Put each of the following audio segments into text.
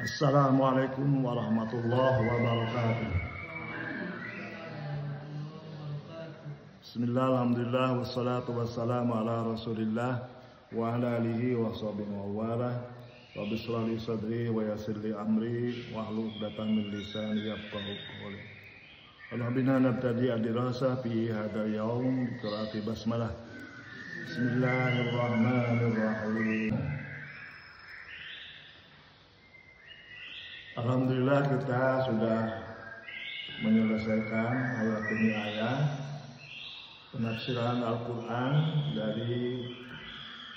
Assalamualaikum warahmatullahi wabarakatuh. Bismillah, alhamdulillah, wassalatu wassalamu ala rasulillah wa ala alihi wa sahbihi wa wala. Rabbi shrah li sadri wa yassir li amri wahlul 'uqdatam min lisani yafqahu qawli. Alhamdulillah nabtadi ad-dirasa fi hadha yaum bi qiraati basmalah. Bismillahirrahmanirrahim. Alhamdulillah kita sudah menyelesaikan ayat demi ayat penafsiran Al-Quran dari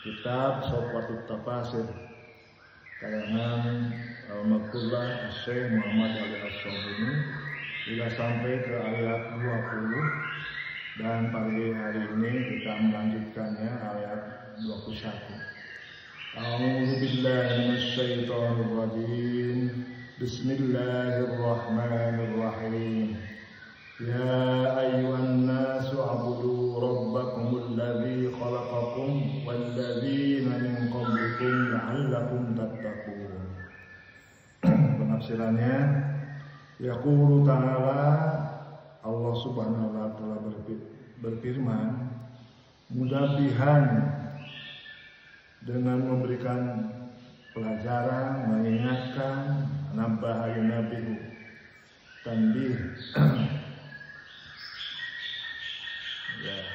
kitab Sawqatut Tafasir karangan Al-Makullah Syekh Muhammad Ali As-Sabuni sudah sampai ke ayat 20 dan pagi hari ini kita melanjutkannya ayat 21. A'udzu billahi minasyaitonir rajim. Bismillahirrahmanirrahim. Ya ayyuhan nasu a'budu rabbakumul ladzi khalaqakum wal ladzina min qablikum la'allakum tattaqun. Penafsirannya, yaqulu ta'ala, Allah Subhanahu wa taala berfirman mudabihan dengan memberikan pelajaran, mengingatkan, nabah nabihu, tanbih. Ya.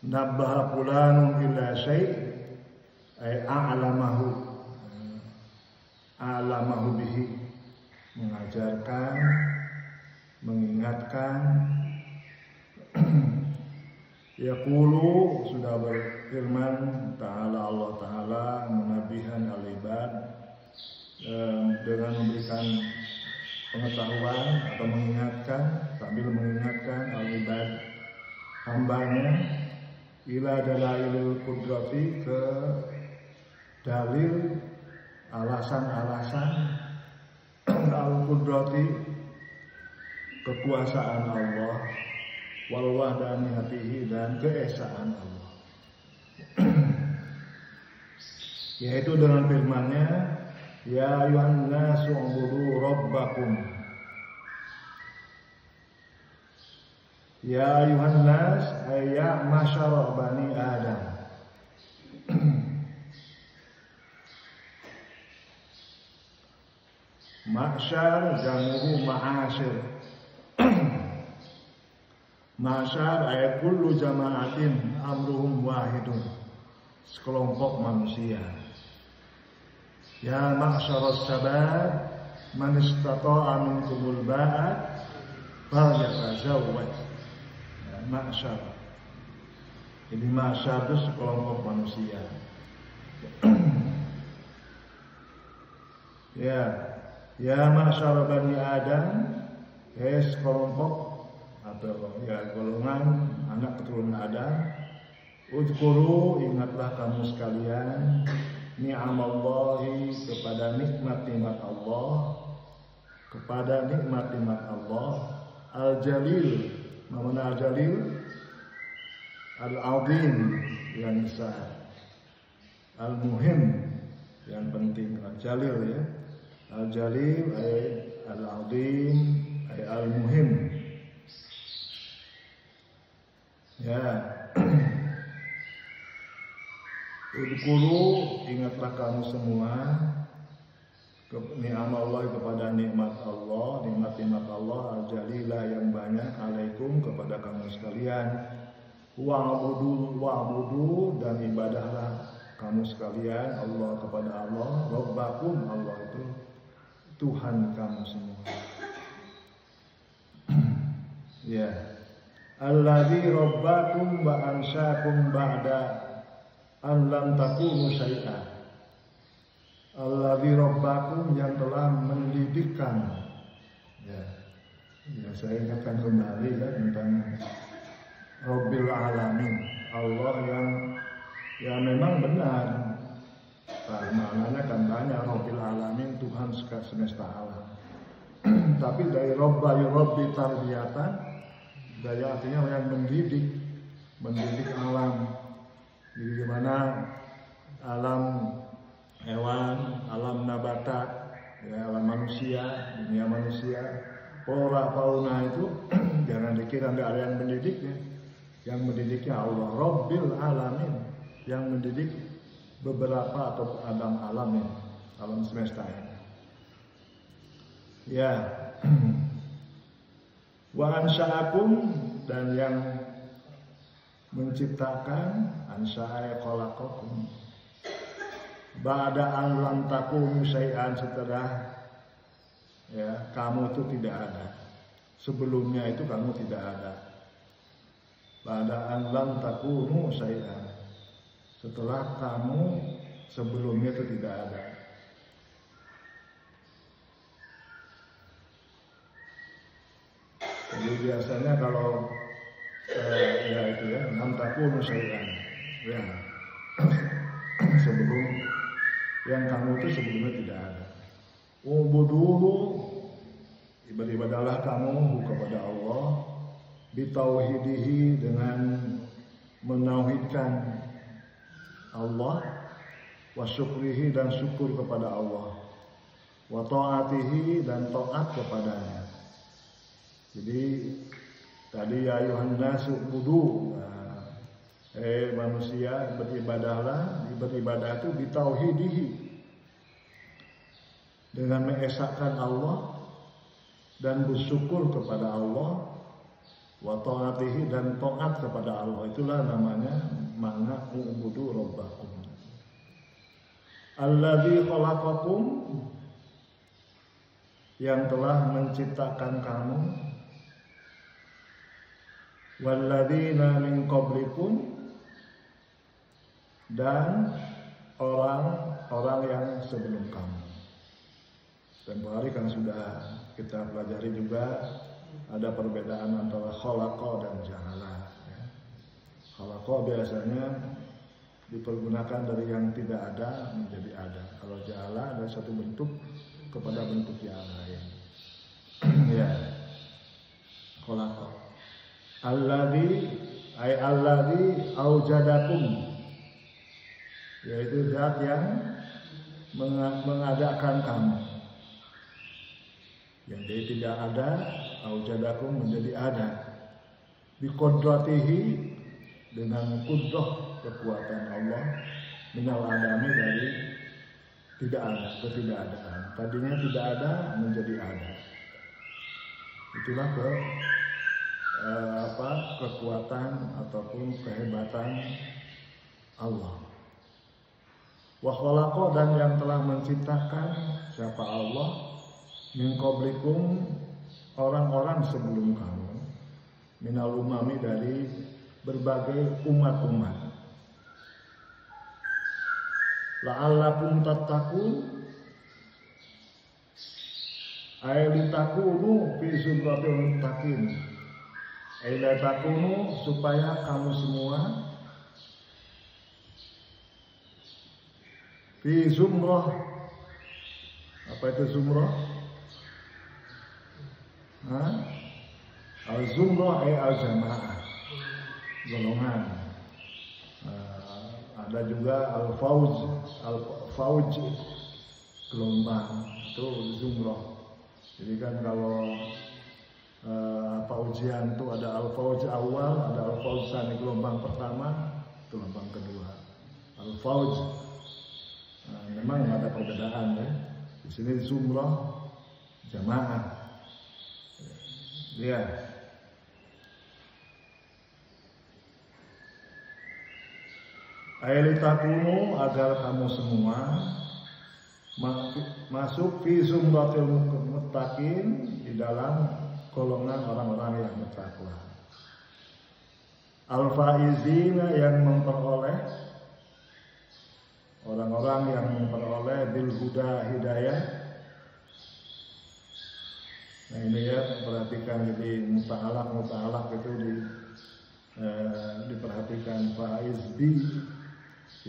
Nabah fulanun illa syai' ay a'lamahu bihi, mengajarkan, mengingatkan. Yaqulu, sudah berfirman ta'ala, Allah ta'ala menabihan al-ibad dengan memberikan pengetahuan atau mengingatkan, sambil mengingatkan al-ibad hambanya ila dalailil qudrati, ke dalil alasan-alasan al-qudrati, kekuasaan Allah, wal wahdaniyatihi, dan keesaan Allah. Yaitu dengan firman-Nya, ya ayyuhan nasu ubudu rabbakum. Ya ayyuhan nas, ya masyara bani Adam. Ma'syar jamuhu ma'asyir. Ma'syar ayat kullu jama'atin amruhum wahidun, sekelompok manusia. Ya ma'syaras sabab man istata'a minkumul ba'at falyatazawwaj. Ya, ma'syar. Ini ma'syar itu sekelompok manusia. Ya ma'syar bani Adam, sekelompok atau ya golongan anak keturunan Adam. Udhkuru, ingatlah kamu sekalian, ni'amallahi, kepada nikmat-nikmat Allah, kepada nikmat-nikmat Allah, al-jalil, mana al-jalil, al-azim, yang besar, al-muhim, yang penting, al-jalil ya, al-jalil, al-azim, al-muhim. Ya. Udhkuru, ingatlah kamu semua ni'amallah, kepada nikmat Allah, nikmat-nikmat Allah al-jalilah, yang banyak, alaikum, kepada kamu sekalian. Wa'budu, dan ibadahlah kamu sekalian Allah, kepada Allah, rabbakum, Allah itu Tuhan kamu semua. Ya. Alladzi rabbakum wa ansyakum ba'da an lam takunu syai'an. Alladzi rabbakum, yang telah mendidikkan. Ya, saya ingatkan kembali ya tentang Rabbil Alamin, Allah yang memang benar. Maknanya kan banyak, Rabbil Alamin, Tuhan semesta alam. Tapi dari Rabba yurabbi tarbiyatan, dari artinya yang mendidik alam. Jadi gimana alam Para fauna itu jangan dikira nggak ada yang mendidiknya. Yang mendidiknya Allah Rabbil Alamin, yang mendidik beberapa atau alam ini, alam semesta ini. Ya. Wa ansha'akum, dan yang menciptakan, ansha'a khalaqakum, ba'da an lam takunu syai'an, setelah ya kamu itu tidak ada. Sebelumnya itu kamu tidak ada. Ba'da an lam takunu syai'an, setelah kamu sebelumnya itu tidak ada. Jadi biasanya kalau ya itu ya, lam takunu syai'an, ya sebelum yang kamu itu sebelumnya tidak ada. Ubuduhu, beribadahlah kamu kepada Allah, bitauhidihi, dengan menauhidkan Allah, wa syukrihi, dan syukur kepada Allah, wa ta'atihi, dan taat kepadanya. Jadi tadi ya ayuhan nasu ubudu, manusia beribadahlah, beribadah itu bitauhidihi, dengan mengesahkan Allah dan bersyukur kepada Allah, wa ta'atihi, dan taat kepada Allah. Itulah namanya makna ubudu rabbakum alladzi khalaqakum, yang telah menciptakan kamu, walladzina min qablikum, dan orang-orang yang sebelum kamu. Dan hari kan sudah kita pelajari juga ada perbedaan antara khalaqa dan ja'ala. Khalaqa biasanya dipergunakan dari yang tidak ada menjadi ada. Kalau ja'ala ada satu bentuk kepada bentuk yang lain. Ya. Khalaqa. Alladzi aujadakum, yaitu zat yang mengadakan kamu. Yang dia tidak ada, aujadakum, menjadi ada. Biqudratihi, dengan kudrah, kekuatan Allah, minal adami, dari tidak ada, ketidakadaan. Tadinya tidak ada menjadi ada. Itulah kekuatan ataupun kehebatan Allah. Wa khalaqa, dan yang telah menciptakan siapa Allah, min qablikum, orang-orang sebelum kamu, minal umami, dari berbagai umat-umat. La'allakum tattaqun, ay litakunu fi zumratil muttaqin, ay litakunu, supaya kamu semua fi zumrah. Apa itu zumrah? Al-zumrah ay al-jamaah, golongan. Ada juga al-fauj, gelombang, itu zumrah. Jadi kan kalau ujian itu ada al-fauj awal, ada al-fauj tsani, gelombang pertama, gelombang kedua. Al-fauj, memang ada perbedaan ya. Di sini zumrah jamaah. Ya. Ailitakunu, agar kamu semua masuk fi zumratil muttaqin, di dalam golongan orang-orang yang bertakwa. Al-faizina, yang memperoleh, orang-orang yang memperoleh bil huda, hidayah. Nah ini ya, perhatikan, jadi muta'alaq itu diperhatikan faiz bi.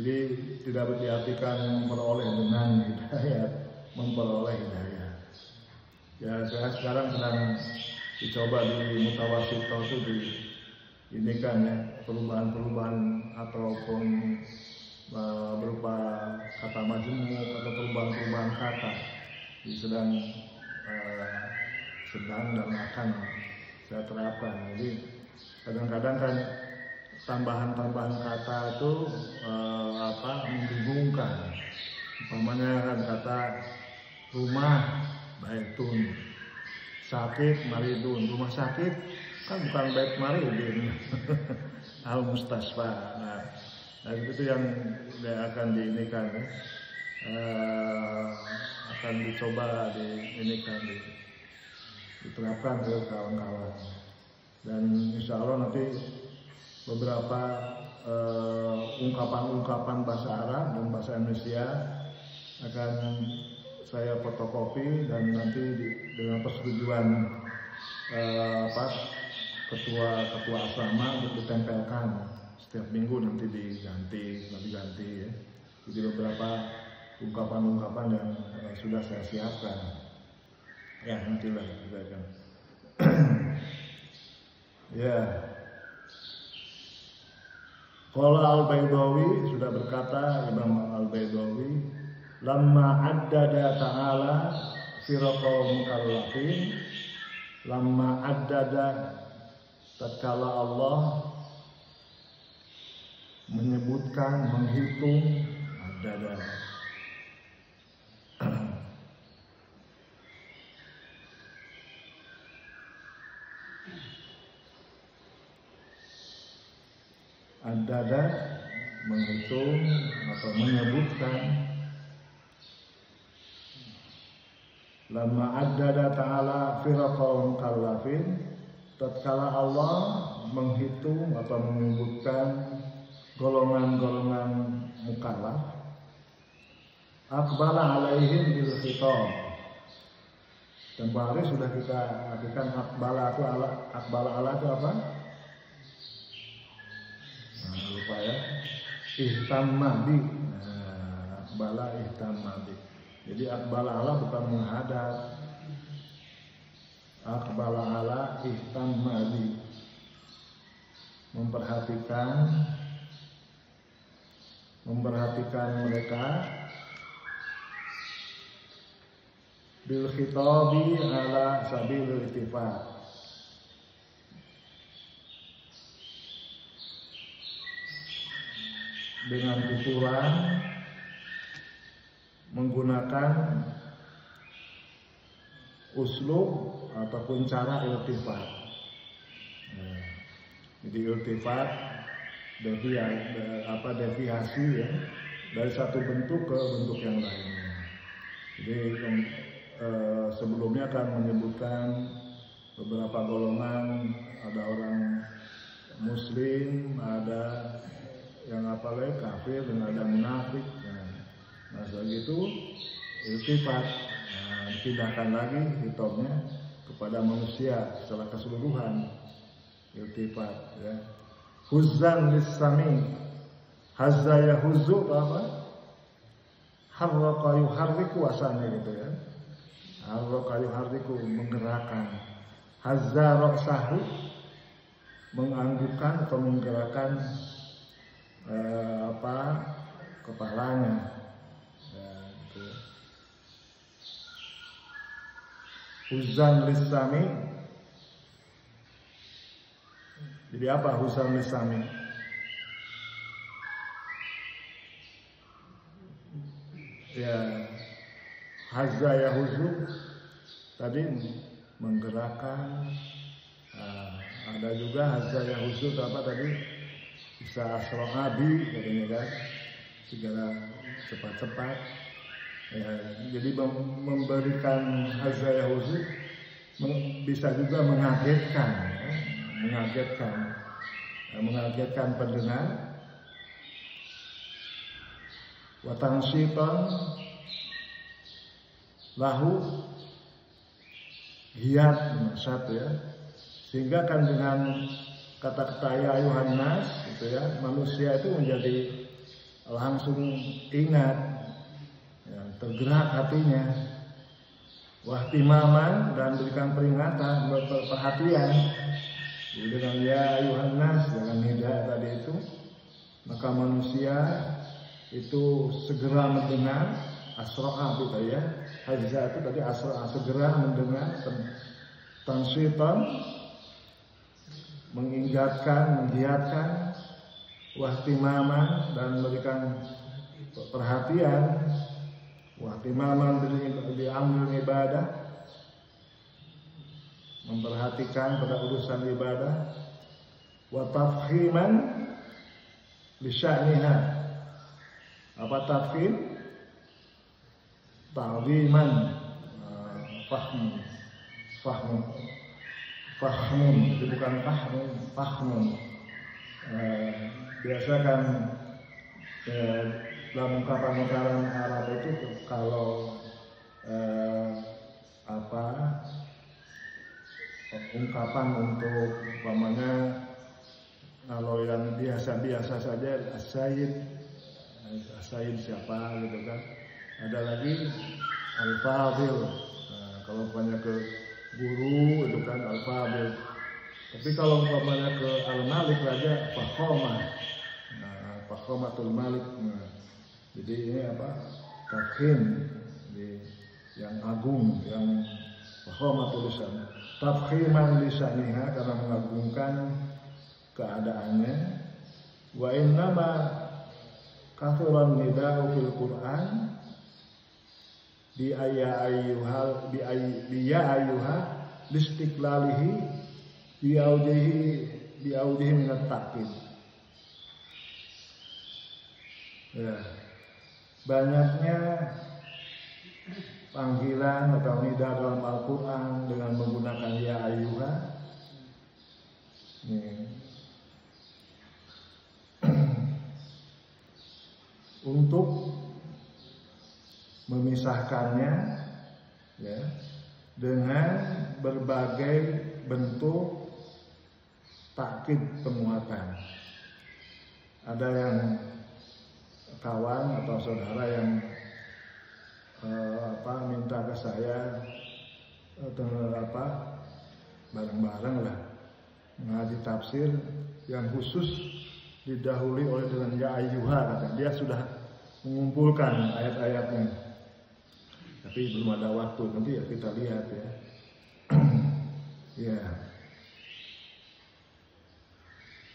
Jadi tidak diartikan memperoleh dengan hidayah, memperoleh hidayah. Ya saya sekarang sedang dicoba di Mutawasito itu ini kan ya, perubahan-perubahan ataupun berupa kata majemuk atau perubahan-perubahan kata. Jadi sedang sedang dan akan saya terapkan. Jadi kadang-kadang kan tambahan-tambahan kata itu membingungkan. Umpamanya kan kata rumah baitun, sakit maridun. Rumah sakit kan bukan bait maridin. Al mustasfa. Nah itu yang akan diinikan ya. Akan dicoba diterapkan ke kawan-kawan. Dan insya Allah nanti beberapa ungkapan-ungkapan bahasa Arab dan bahasa Indonesia akan saya fotokopi dan nanti dengan persetujuan ketua asrama untuk ditempelkan setiap minggu nanti diganti ya. Jadi beberapa ungkapan-ungkapan yang sudah saya siapkan. Ya nantilah kita akan. Ya. Qala Al-Baydawi, sudah berkata Imam Al-Baydawi, lamma addada ta'ala firaqal mukallafin, lamma addada, tatkala Allah menyebutkan, menghitung, addada Ad-dada menghitung atau menyebutkan. Lama ad-dada ta'ala firaqal mukallafin, tatkala Allah menghitung atau menyebutkan golongan-golongan mukallaf, aqbala alaihim bil khitab. Tempoh hari sudah kita artikan aqbala itu apa? Lupa ya, ihtamma bi. Akbala ihtamma bi. Jadi akbala ala bukan menghadap, akbala ala ihtamma bi, memperhatikan mereka, bil khitabi ala sabil iltifat, dengan tuturan menggunakan uslub ataupun cara iltifat. Jadi iltifat deviasi ya, dari satu bentuk ke bentuk yang lainnya. Jadi sebelumnya akan menyebutkan beberapa golongan, ada orang muslim, ada yang kafir, dan ada munafik. Nah segitu iltifat, dipindahkan lagi hitobnya kepada manusia secara keseluruhan. Iltifat ya. Huzzan lis-sami, hazza yahuzzu apa? Harraqa yuharriku asalnya gitu ya. Harraqa yuharriku, menggerakkan. Hazza ra'sahu, menganggukkan atau menggerakkan kepalanya. Gitu. Huzan lisami. Jadi apa huzan lisami? Ya, hazza yahuzu tadi menggerakkan. Ada juga hazza yahuzu apa tadi? Bisa asro'abi katanya kan, segala cepat-cepat ya, jadi memberikan hazza yahuzu bisa juga mengagetkan pendengar. Wa tansyitan lahu hiyat satu ya, sehingga kan dengan kata-kata ya ayuhan nas gitu ya, manusia itu menjadi langsung ingat ya, tergerak hatinya, wahtimaman, dan berikan peringatan, perhatian. Jadi dengan ya ayuhan nas, dengan hidayah tadi itu, maka manusia itu segera mendengar, asro'a gitu ya, hazza itu tadi asro'a, segera mendengar tansyitan, mengingatkan, menggiatkan, wahtimaman, dan memberikan perhatian, wahtimaman diambil ibadah, memperhatikan pada urusan ibadah, wa tafhiman li sya'niha. Apa tafhim? Ta'ziman, fahmun, itu bukan fahmun. Biasa kan dalam ungkapan Arab itu kalau ungkapan untuk umpamanya kalau yang biasa saja as-sayyid siapa gitu kan. Ada lagi al-fadil. Kalau umpamanya ke guru itu kan al-fadil. Tapi kalau umpamanya ke al-malik raja fakhomah. Fakhomatul malik. Jadi ini tafkhim, yang agung, yang fakhomatul lisan. Tafkhiman lisaniha, karena mengagungkan keadaannya. Wa innama kathuran nida'u fil Qur'an bi ayyuha listiqlalihi bi audihi min at-ta'kid. Ya, banyaknya panggilan atau nida dalam Al-Quran dengan menggunakan ya ayyuha. Untuk memisahkannya ya, dengan berbagai bentuk takkid penguatan. Ada yang kawan atau saudara yang minta ke saya bareng-bareng lah mengaji tafsir yang khusus didahului oleh dengan ya ayyuha, kata dia sudah mengumpulkan ayat-ayatnya, tapi belum ada waktu, nanti ya kita lihat ya. Ya.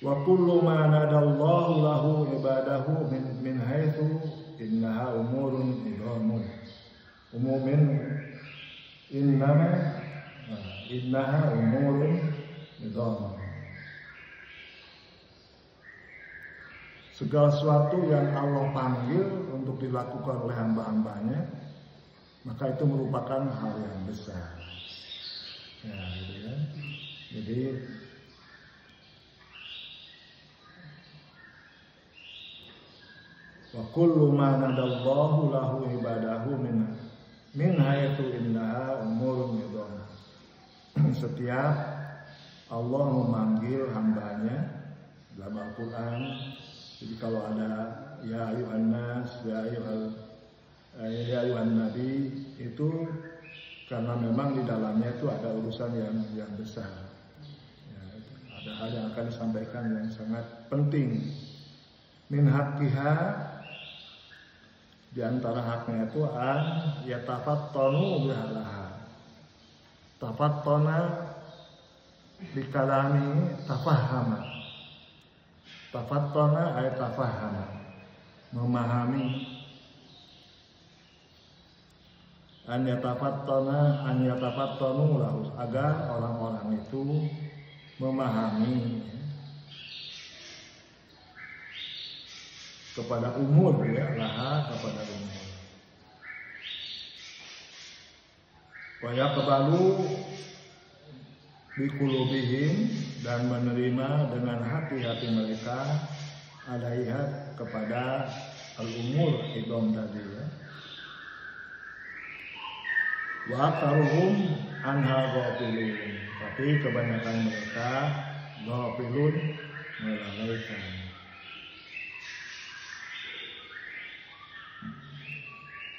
Wa kullu ma nadallahu lahu ibadahu min haitsu innaha umurun idhamun. Umumin innaha umurun idhamun. Segala sesuatu yang Allah panggil untuk dilakukan oleh hamba-hambanya, maka itu merupakan hal yang besar. Ya, gitu kan? Jadi wa kullu ma nadallahu lahu ibadahu min haitsu innaha umurun idham. Setiap Allah memanggil hambanya dalam Al-Quran, jadi kalau ada ya ayuhan nas, ya ayuhan nabi, itu karena memang di dalamnya itu ada urusan yang besar ya, ada hal yang akan disampaikan yang sangat penting. Min haqqiha, di antara haknya itu an yatafattanu bihalaha. Tafattana bikalami tafahama. Tafattana ay tafahama, memahami. An yatafattanu lahu, agar orang-orang itu memahami kepada umur ya, laha kepada umur. Wa yaqbalu biqulubihim, dan menerima dengan hati-hati mereka alaiha, kepada al-umur idham tadi ya. Wa aktaruhum anha ghafilun, tapi kebanyakan mereka ghafilun, melalaikan.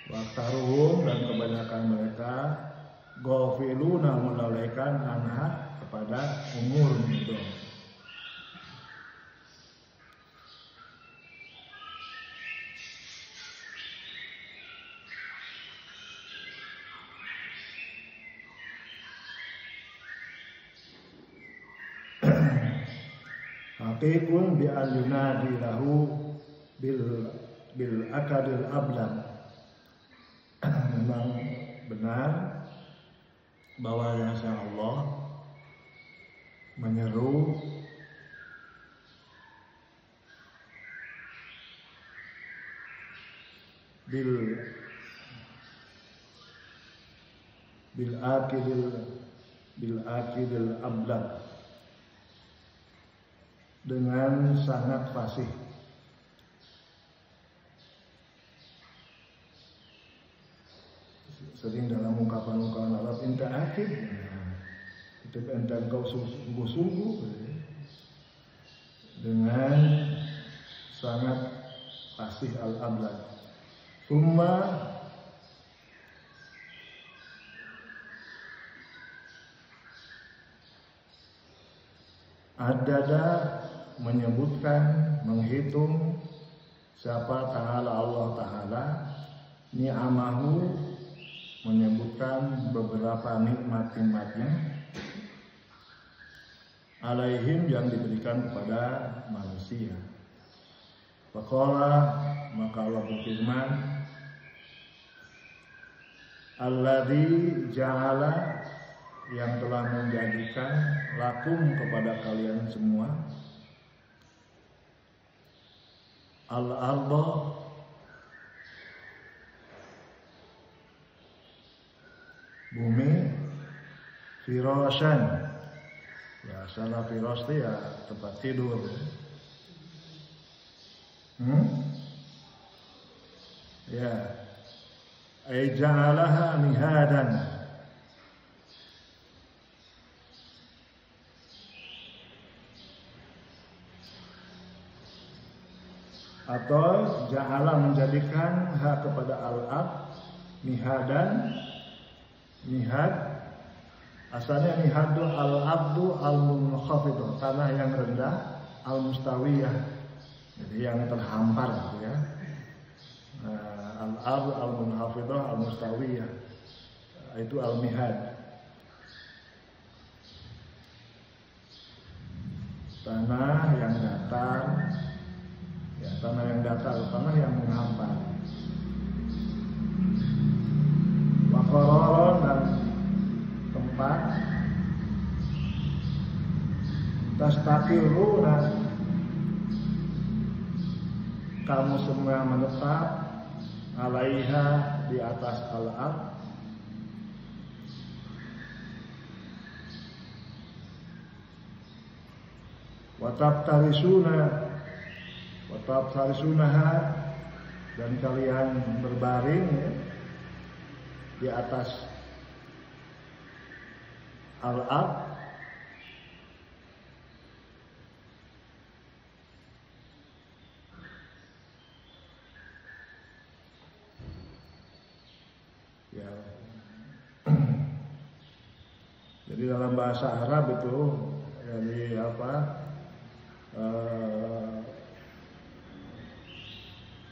Waktaruhum, dan kebanyakan mereka ghafiluna, melalaikan anha, kepada umur itu. haqiqun bi an yunadi lahu bil akadil ablan. Memang benar bahwa yang Allah menyeru bil akidil ablan, dengan sangat fasih. Sering dalam ungkapan-ungkapan Arab, inta akid, itu entah kau sungguh-sungguh, dengan sangat fasih al-ablan. Summa adada, menyebutkan, menghitung siapa ta'ala Allah ta'ala, ni'amahu, menyebutkan beberapa nikmat-nikmatnya, alaihim, yang diberikan kepada manusia. Faqala, maka Allah berfirman, alladzi ja'ala, yang telah menjadikan lakum, kepada kalian semua, al-ardha, bumi, firasyan, ya salah firas itu ya tempat tidur, ya, ay ja'alaha mihadan, atau ja'ala, menjadikan ha kepada al-ard, mihadan, mihad, asalnya mihadu al-abdu al-munkhafidh, tanah yang rendah, al-mustawiyah, jadi yang terhampar gitu ya. Al-abdu al-munkhafidh al-mustawiyah, itu al-mihad. Tanah yang datar, ya, tanah yang datar, tanah yang menghampar. Waqararon, dan tempat tastaqiruna, kamu semua menetap, alaiha, di atas al-ard, watabtarisunaha, dan kalian berbaring, ya, di atas al-ard, ya. Jadi dalam bahasa Arab itu, jadi apa,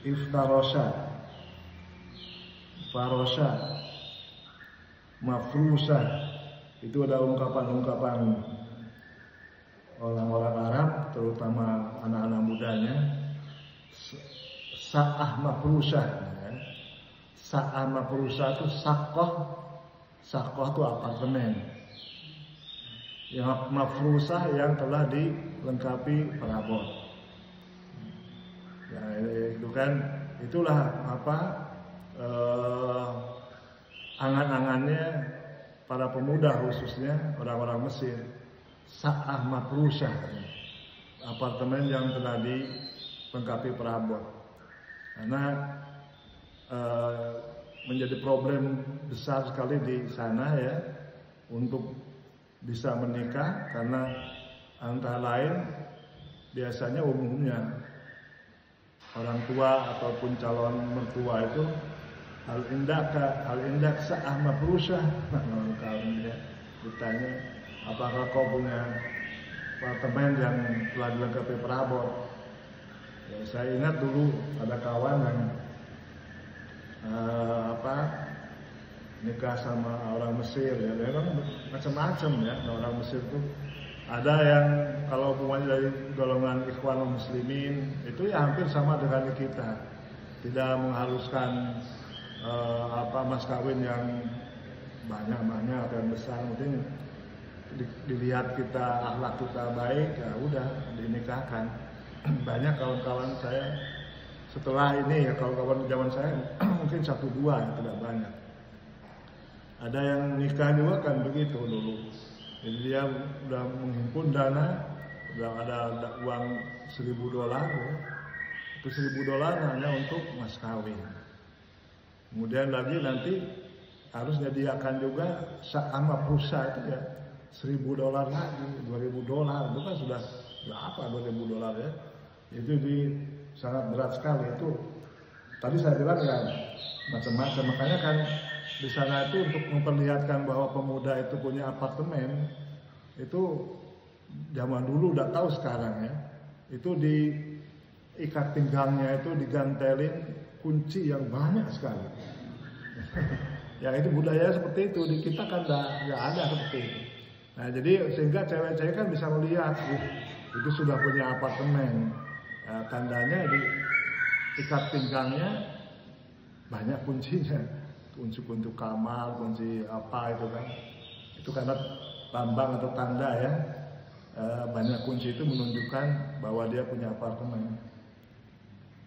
iftarosha, farosha, mafrusa, itu ada ungkapan-ungkapan orang-orang Arab, terutama anak-anak mudanya. Sa'ah mafrusa, ya. Sa'ah mafrusa itu sakoh itu apartemen. Yang mafrusa yang telah dilengkapi perabot. Ya, itu kan, itulah apa, angan-angannya para pemuda, khususnya orang-orang Mesir. Sa'ah mafrusah, apartemen yang telah dilengkapi perabot. Karena menjadi problem besar sekali di sana, ya, untuk bisa menikah, karena antara lain biasanya umumnya orang tua ataupun calon mertua itu hal indak sa'ah mafrusah. Kalau dia ditanya, apakah kau punya apartemen yang telah dilengkapi perabot? Ya, saya ingat dulu ada kawan yang nikah sama orang Mesir, ya, memang macam-macam, ya. Orang Mesir tuh ada yang kalau hubungannya dari golongan Ikhwanul Muslimin itu ya hampir sama dengan kita, tidak mengharuskan mas kawin yang banyak atau yang besar, mungkin dilihat kita akhlak kita baik ya udah dinikahkan. Banyak kawan-kawan saya setelah ini ya, kawan-kawan zaman saya mungkin 1-2 tidak banyak. Ada yang nikah juga kan begitu dulu. Jadi dia udah menghimpun dana, udah ada uang $1.000 ya. Itu $1.000 hanya untuk mas kawin. Kemudian lagi nanti harus nyediakan juga sama pulsa itu ya $1.000 lagi, $2.000 itu kan sudah berapa $2.000 ya. Itu sangat berat sekali itu. Tadi saya bilang ya macam-macam, makanya kan di sana itu untuk memperlihatkan bahwa pemuda itu punya apartemen, itu zaman dulu udah tahu sekarang ya. Itu di ikat pinggangnya itu digantelin kunci yang banyak sekali. Ya itu budaya seperti itu, di kita kan nggak ada seperti itu. Nah jadi sehingga cewek-cewek kan bisa melihat itu sudah punya apartemen. Tandanya di ikat pinggangnya banyak kuncinya. Kunci untuk kamar, kunci apa itu kan. Itu karena lambang atau tanda ya. Banyak kunci itu menunjukkan bahwa dia punya apartemen.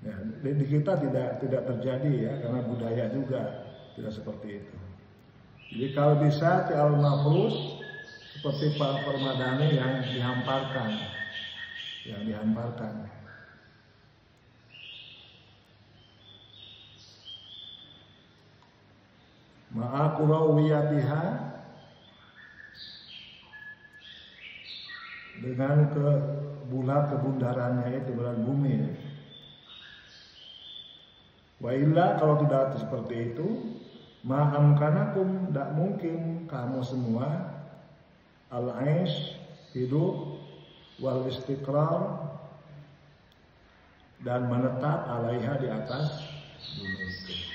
Ya, di kita tidak terjadi ya, karena budaya juga tidak seperti itu. Jadi kalau bisa al-mafrus seperti Pak Permadani yang dihamparkan. Ma'akurawiyatiha, dengan kebundarannya itu bulan bumi. Wa illa, kalau tidak seperti itu, ma'amkanakum, tidak mungkin kamu semua al-aish, hidup, wal istiqrar, dan menetap alaiha, di atas bumi itu.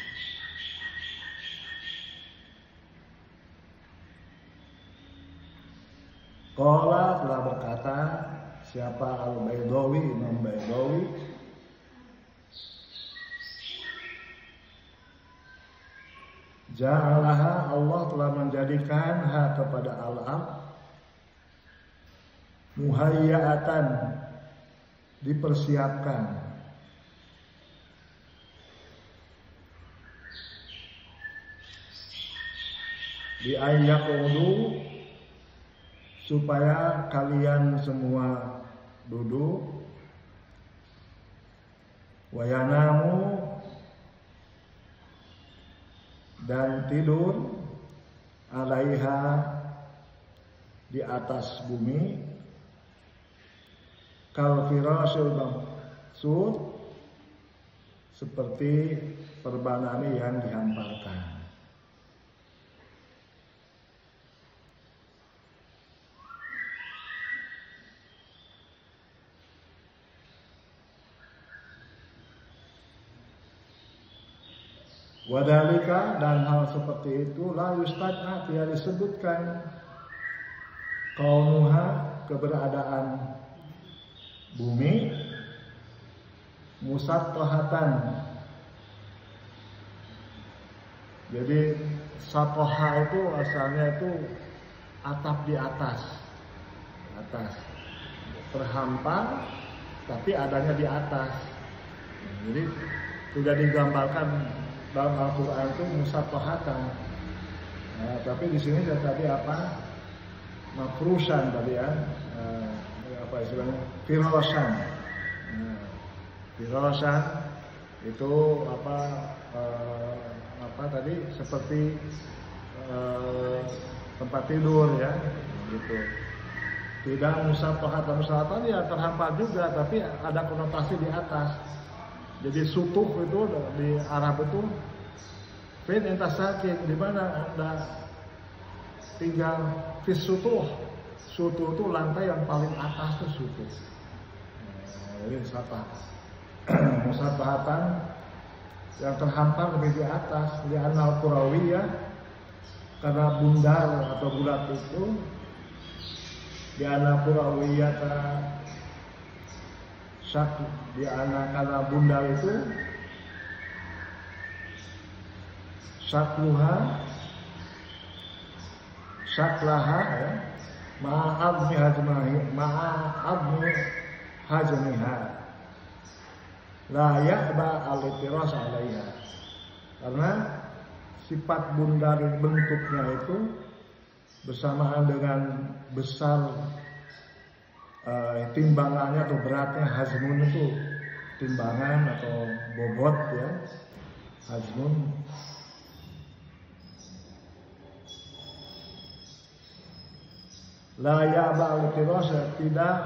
Qala, telah berkata siapa? Al-Baydawi, Imam Baydawi, ja'alaha, Allah telah menjadikan ha kepada al-ard muhayya'atan, dipersiapkan, di ayyaqudu, supaya kalian semua duduk, wayanamu, dan tidur, alaiha, di atas bumi, kal firashil mabsut, seperti perbanani yang dihamparkan. Wadhalika, dan hal seperti itu, la yustadna, tidak disebutkan kaunuha, keberadaan bumi, musattahatan. Jadi satoha itu asalnya itu atap di atas, terhampar, tapi adanya di atas. Jadi sudah digambarkan dalam Al-Quran itu musattahatan. Nah, tapi di sini tadi apa? Mafrusan tadi ya. Apa istilahnya? Firashan. Firashan itu apa tadi? Seperti tempat tidur ya, gitu. Tidak musattahatan ya terhampar juga, tapi ada konotasi di atas. Jadi sutuh itu di Arab itu fin entasakin, di mana Anda tinggal fis sutuh. Sutuh itu lantai yang paling atas itu sutuh. Jadi musattahatan yang terhampar lebih di atas, di anal kurawiyah, karena bundar atau bulat itu di anak Kurawiyata syak di anak karena bundar itu syakluha syaklaha ya ma'abni hajmiha la ya'ba al-ittiras alaiha, karena sifat bundar bentuknya itu bersamaan dengan besar timbangannya atau beratnya. Hazmun itu timbangan atau bobot ya, hazmun. La ya'ba al-ittiras, tidak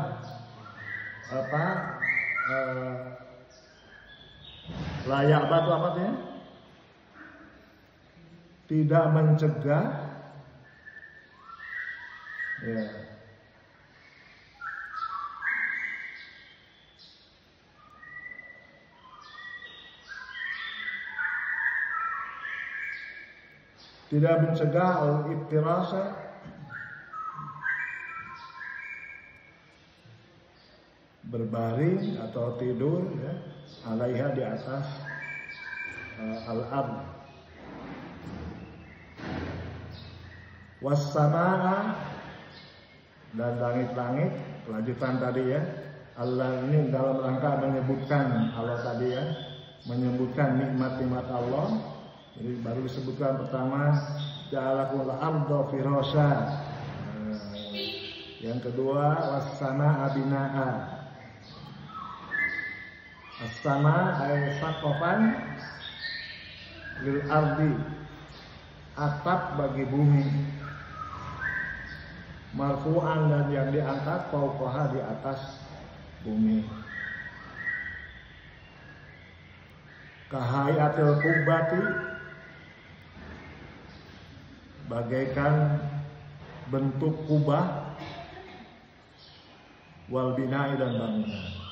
la ya'ba itu apa ya? Tidak mencegah ya. Tidak mencegah al-ittirasa berbaring atau tidur ya, alaiha di atas al-ard. Was-samaa, dan langit-langit, kelanjutan tadi ya. Allah ini dalam rangka menyebutkan Allah tadi ya, menyebutkan nikmat-nikmat Allah. Jadi baru disebutkan pertama ja'alakul arda firasya. Yang kedua was-samaa binaa. As-sama ay saqafan lil ardi, atap bagi bumi, marfu'an, dan yang diangkat fauqaha, di atas bumi. Kahayatil kubbati, bagaikan bentuk kubah, wal bina'i, dan bangunan.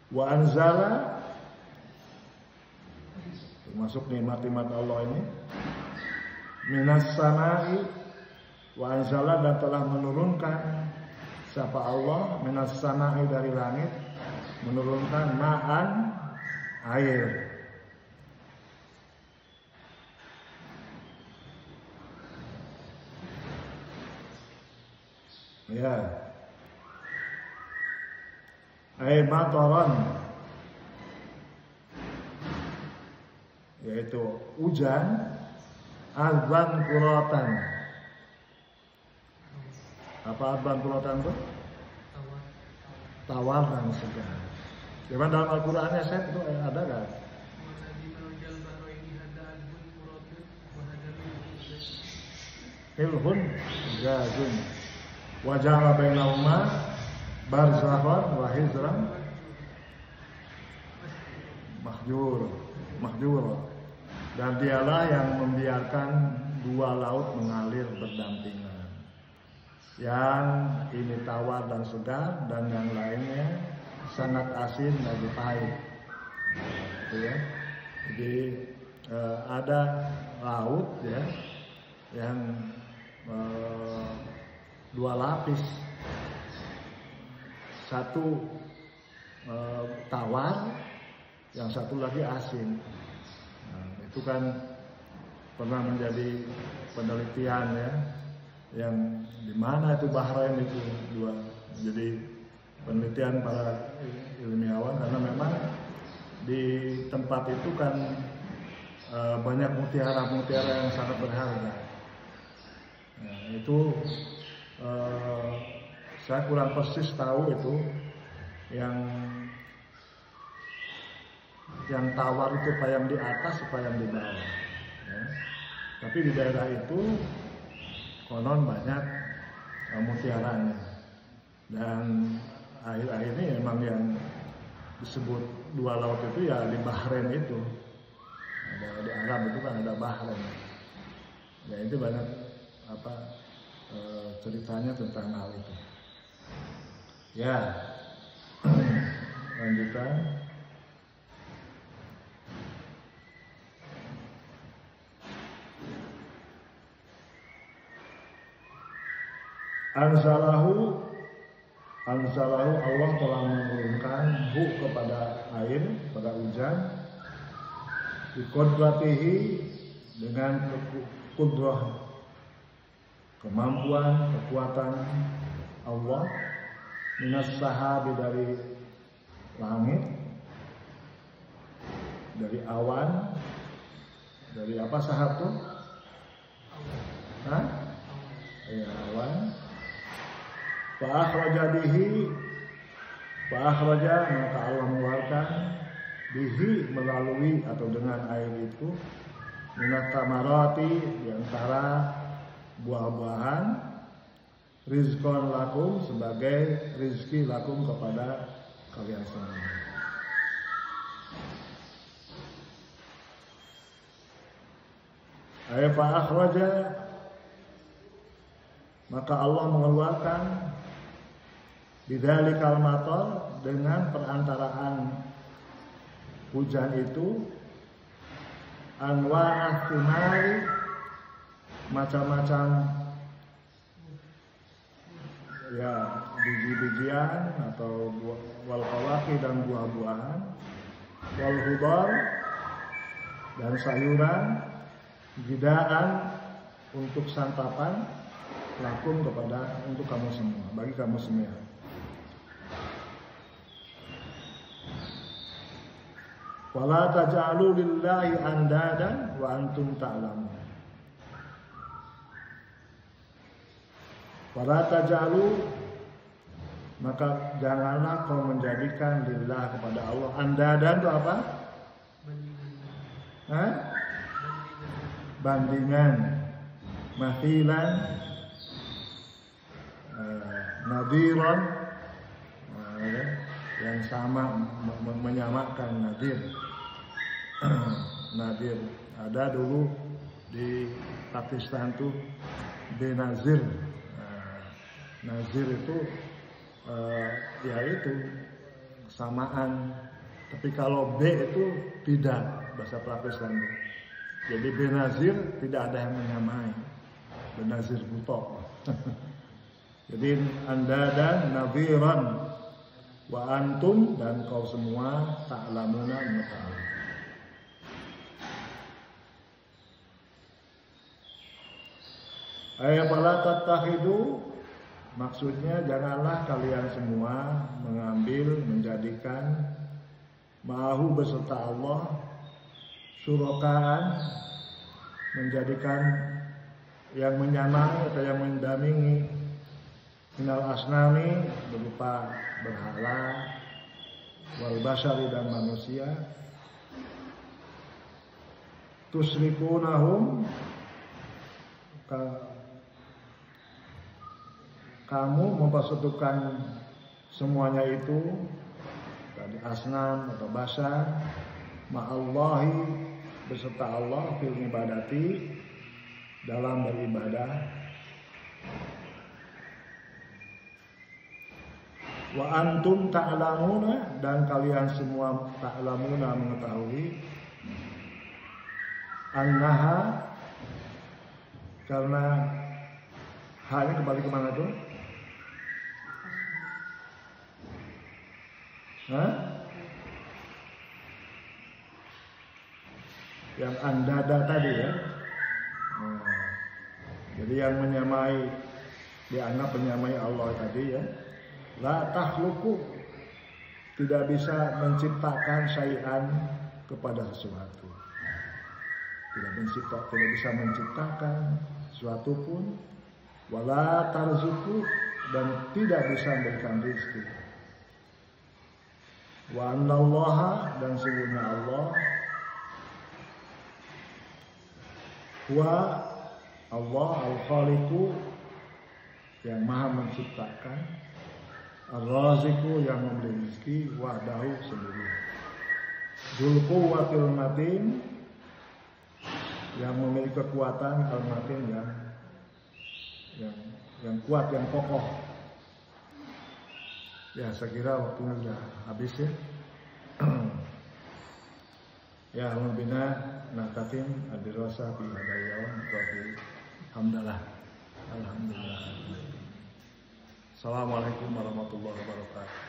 Wa anzala, termasuk nikmat-nikmat Allah ini, minas samai, wa anzala, dan telah menurunkan siapa Allah, minas samai, dari langit, menurunkan ma'an, air. Ya, air mataran, yaitu hujan, azban kuratan. Apa azban kuratan itu? Tawar dan segar. Cuman dalam Al-Qur'annya saya itu ada kan? Ilhun jazun wajah bainahuma barzakhan wa hijran mahjur, dan dialah yang membiarkan dua laut mengalir berdampingan, yang ini tawar dan segar, dan yang lainnya sangat asin dan pahit. Gitu ya. Jadi ada laut ya yang dua lapis, satu tawar, yang satu lagi asin. Nah, itu kan pernah menjadi penelitian ya, yang di mana itu Bahrain itu dua, jadi penelitian para ilmiawan, karena memang di tempat itu kan banyak mutiara-mutiara yang sangat berharga. Nah, itu saya kurang persis tahu itu yang tawar itu apa yang di atas apa yang di bawah ya. Tapi di daerah itu konon banyak mutiaranya, dan akhir-akhir ini memang yang disebut dua laut itu ya di Bahrain itu, ada di Arab itu kan ada Bahrain ya, itu banyak ceritanya tentang hal itu ya. Lanjutan. Anzalahu Allah telah menurunkan kepada air, pada hujan, biqudratihi dengan kudrah, kemampuan, kekuatan Allah, minas sahabi dari langit, dari awan, dari apa sahab tuh? Hah? Ya, awan. Fa'akhraja maka Allah mengeluarkan bihi melalui atau dengan air itu minat tamarati di antara buah-buahan rizqan lakum sebagai rizki lakum kepada kalian semua. Ayat fa'akhraja maka Allah mengeluarkan bidzalikal matar dengan perantaraan hujan itu anwa'at thimari macam-macam ya biji-bijian atau wal fawakih dan buah-buahan wal khudar dan sayuran gidaan untuk santapan lakum untuk kamu semua, bagi kamu semua. Wala taj'alu lillahi andadan wa antum ta'lamun. Wala taj'alu maka janganlah kau menjadikan lillah kepada Allah andadan itu apa? Bandingan, mathilan, nadiran, yang sama menyamakan nadir. Nadir ada dulu di Pakistan tuh Benazir. Nazir itu ya itu samaan, tapi kalau B itu tidak bahasa Pakistan. Jadi Benazir tidak ada yang menyamai. Benazir buto. Jadi anda dan nabiran wa antum dan kau semua ta'lamuna mengetahui. Ayat fala tattakhidu maksudnya janganlah kalian semua menjadikan ma'ahu beserta Allah syurakaan, menjadikan yang menyamai atau yang mendampingi minal asnami berupa berhala wal basyari dan manusia tusrikunahum kamu mempersatukan semuanya itu tadi asnam atau basyar ma'allahi beserta Allah fil ibadati dalam beribadah wa antum ta'lamuna dan kalian semua ta'lamuna mengetahui annaha karena hanya kembali kemana tuh? Yang andada tadi ya. Jadi yang menyamai dianggap menyamai Allah tadi ya. La takhluqu tidak bisa menciptakan syai'an kepada sesuatu. Tidak bisa menciptakan sesuatu pun wala tarzuqu dan tidak bisa memberikan rezeki. Wa annallaha dan sesungguhnya Allah wa Allah al-Khaliqu yang maha menciptakan, ar-Raziqu yang memberi rezeki, wahdahu sendiri. Dzul quwwatil matin yang memiliki kekuatan, al-matin yang kuat, yang kokoh. Ya, saya kira waktunya sudah habis ya. Ya, alhamdulillah nakatin adirasa fi hadayawan wa fi hamdalah. Alhamdulillah. Assalamualaikum warahmatullahi wabarakatuh.